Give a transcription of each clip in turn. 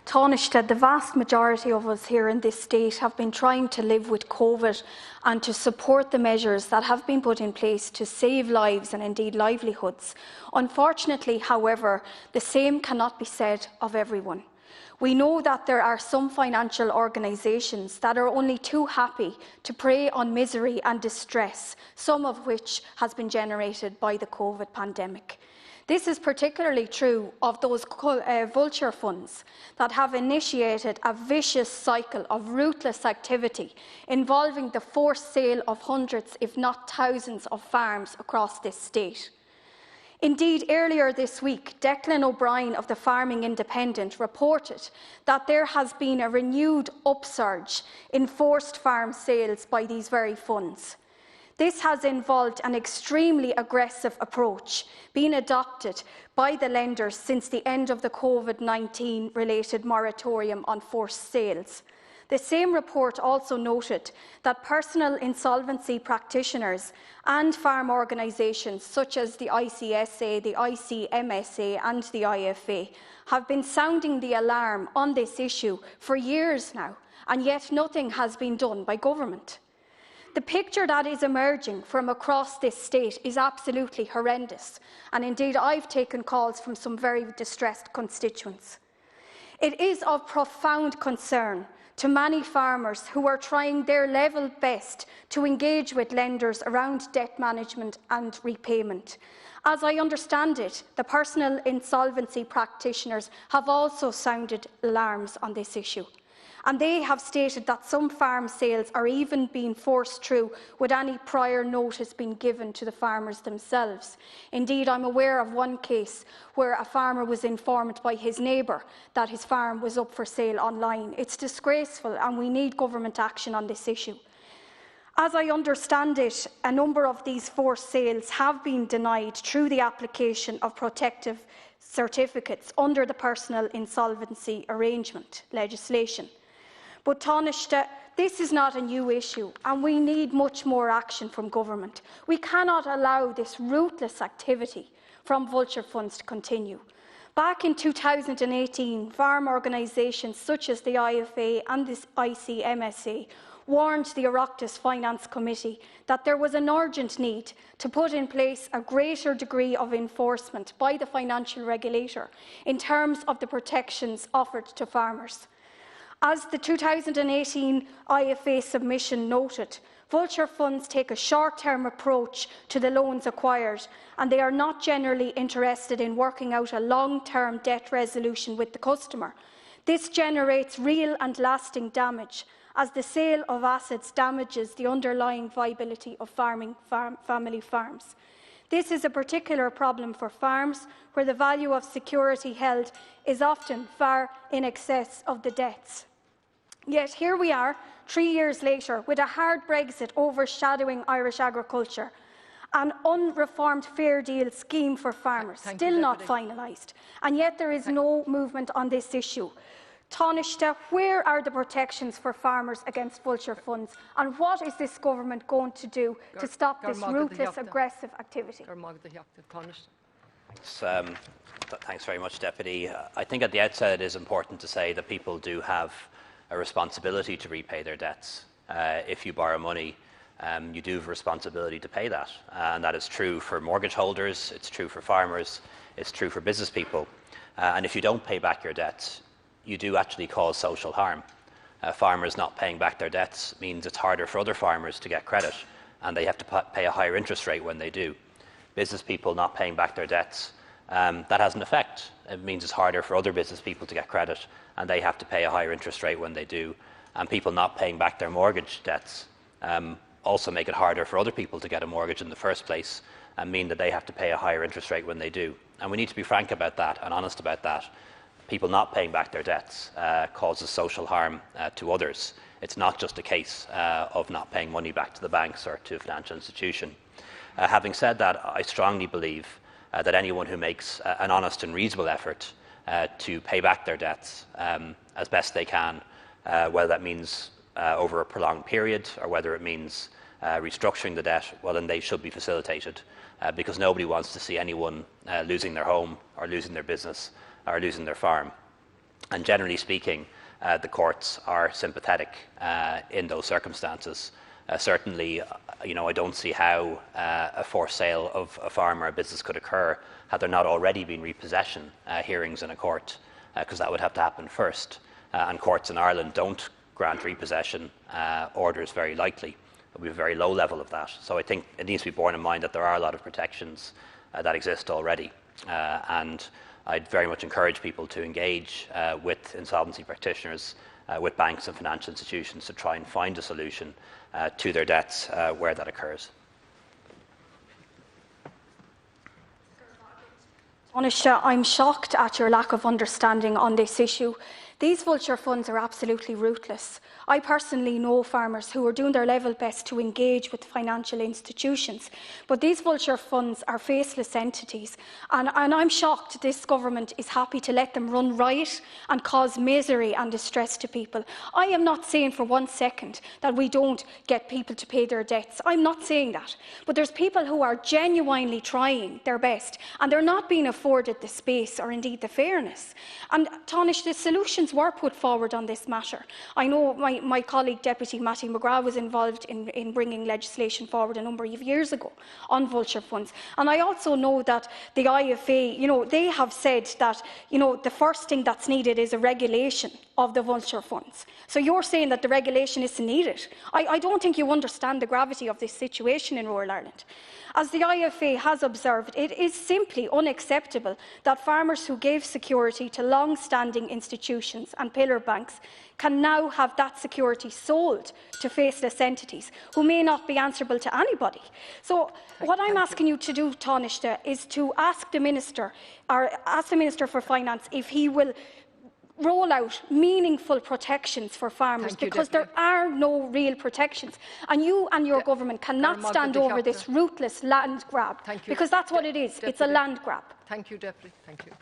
Tánaiste, the vast majority of us here in this state have been trying to live with COVID and to support the measures that have been put in place to save lives and indeed livelihoods. Unfortunately, however, the same cannot be said of everyone. We know that there are some financial organisations that are only too happy to prey on misery and distress, some of which has been generated by the COVID pandemic. This is particularly true of those vulture funds that have initiated a vicious cycle of ruthless activity involving the forced sale of hundreds, if not thousands, of farms across this state. Indeed, earlier this week, Declan O'Brien of the Farming Independent reported that there has been a renewed upsurge in forced farm sales by these very funds. This has involved an extremely aggressive approach being adopted by the lenders since the end of the COVID-19 related moratorium on forced sales. The same report also noted that personal insolvency practitioners and farm organisations such as the ICSA, the ICMSA and the IFA have been sounding the alarm on this issue for years now, and yet nothing has been done by government. The picture that is emerging from across this state is absolutely horrendous, and indeed I've taken calls from some very distressed constituents. It is of profound concern to many farmers who are trying their level best to engage with lenders around debt management and repayment. As I understand it, the personal insolvency practitioners have also sounded alarms on this issue, and they have stated that some farm sales are even being forced through with any prior notice being given to the farmers themselves. Indeed, I'm aware of one case where a farmer was informed by his neighbour that his farm was up for sale online. It's disgraceful, and we need government action on this issue. As I understand it, a number of these forced sales have been denied through the application of protective certificates under the personal insolvency arrangement legislation. But Tánaiste, this is not a new issue, and we need much more action from government. We cannot allow this ruthless activity from vulture funds to continue. Back in 2018, farm organisations such as the IFA and the ICMSA warned the Oireachtas Finance Committee that there was an urgent need to put in place a greater degree of enforcement by the financial regulator in terms of the protections offered to farmers. As the 2018 IFA submission noted, vulture funds take a short-term approach to the loans acquired, and they are not generally interested in working out a long-term debt resolution with the customer. This generates real and lasting damage, as the sale of assets damages the underlying viability of family farms. This is a particular problem for farms where the value of security held is often far in excess of the debts. Yet here we are, 3 years later, with a hard Brexit overshadowing Irish agriculture, an unreformed fair deal scheme for farmers still not finalised, and yet there is no movement on this issue. Tánaiste, where are the protections for farmers against vulture funds, and what is this government going to do to stop this ruthless, aggressive activity? Thanks very much, Deputy. I think at the outset it is important to say that people do have a responsibility to repay their debts. If you borrow money, you do have a responsibility to pay that. And that is true for mortgage holders, it's true for farmers, it's true for business people. And if you don't pay back your debts, you do actually cause social harm. Farmers not paying back their debts means it's harder for other farmers to get credit, and they have to pay a higher interest rate when they do. Business people not paying back their debts, that has an effect. It means it's harder for other business people to get credit, and they have to pay a higher interest rate when they do. And people not paying back their mortgage debts also make it harder for other people to get a mortgage in the first place, and mean that they have to pay a higher interest rate when they do. And we need to be frank about that and honest about that. People not paying back their debts causes social harm to others. It's not just a case of not paying money back to the banks or to a financial institution. Having said that, I strongly believe that anyone who makes an honest and reasonable effort to pay back their debts as best they can, whether that means over a prolonged period or whether it means restructuring the debt, well, then they should be facilitated, because nobody wants to see anyone losing their home or losing their business are losing their farm. And generally speaking, the courts are sympathetic in those circumstances. Certainly, I don't see how a forced sale of a farm or a business could occur had there not already been repossession hearings in a court, because that would have to happen first. And courts in Ireland don't grant repossession orders very lightly. We have a very low level of that. So I think it needs to be borne in mind that there are a lot of protections that exist already. And I'd very much encourage people to engage with insolvency practitioners, with banks and financial institutions to try and find a solution to their debts where that occurs. Taoiseach, I'm shocked at your lack of understanding on this issue. These vulture funds are absolutely ruthless. I personally know farmers who are doing their level best to engage with financial institutions, but these vulture funds are faceless entities, and I'm shocked this government is happy to let them run riot and cause misery and distress to people. I am not saying for 1 second that we don't get people to pay their debts. I'm not saying that. But there's people who are genuinely trying their best, and they're not being afforded the space or indeed the fairness. And Taoiseach, the solutions were put forward on this matter. I know my colleague Deputy Matty McGrath was involved in bringing legislation forward a number of years ago on vulture funds. And I also know that the IFA, they have said that, the first thing that's needed is a regulation of the vulture funds. So you're saying that the regulation isn't needed. I don't think you understand the gravity of this situation in rural Ireland. As the IFA has observed, it is simply unacceptable that farmers who gave security to long-standing institutions and pillar banks can now have that security sold to faceless entities who may not be answerable to anybody. So what I'm asking you to do, Taoiseach, is to ask the Minister for Finance if he will roll out meaningful protections for farmers, because there are no real protections. And you and your government cannot stand over this ruthless land grab, because that's what it is. It's a land grab. Thank you, Deputy. Thank you.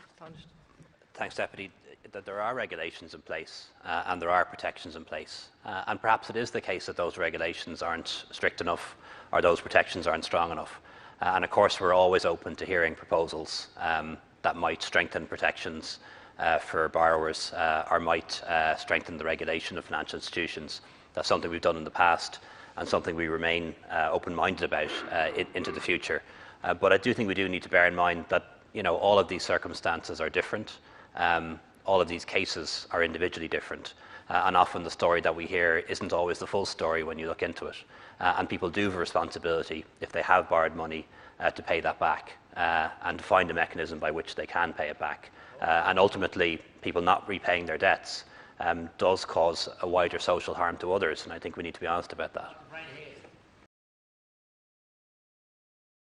Thanks, Deputy. That there are regulations in place and there are protections in place. And perhaps it is the case that those regulations aren't strict enough or those protections aren't strong enough. And of course, we're always open to hearing proposals that might strengthen protections for borrowers or might strengthen the regulation of financial institutions. That's something we've done in the past and something we remain open-minded about into the future. But I do think we do need to bear in mind that all of these circumstances are different. All of these cases are individually different. And often the story that we hear isn't always the full story when you look into it. And people do have a responsibility, if they have borrowed money, to pay that back and to find a mechanism by which they can pay it back. And ultimately, people not repaying their debts does cause a wider social harm to others, and I think we need to be honest about that.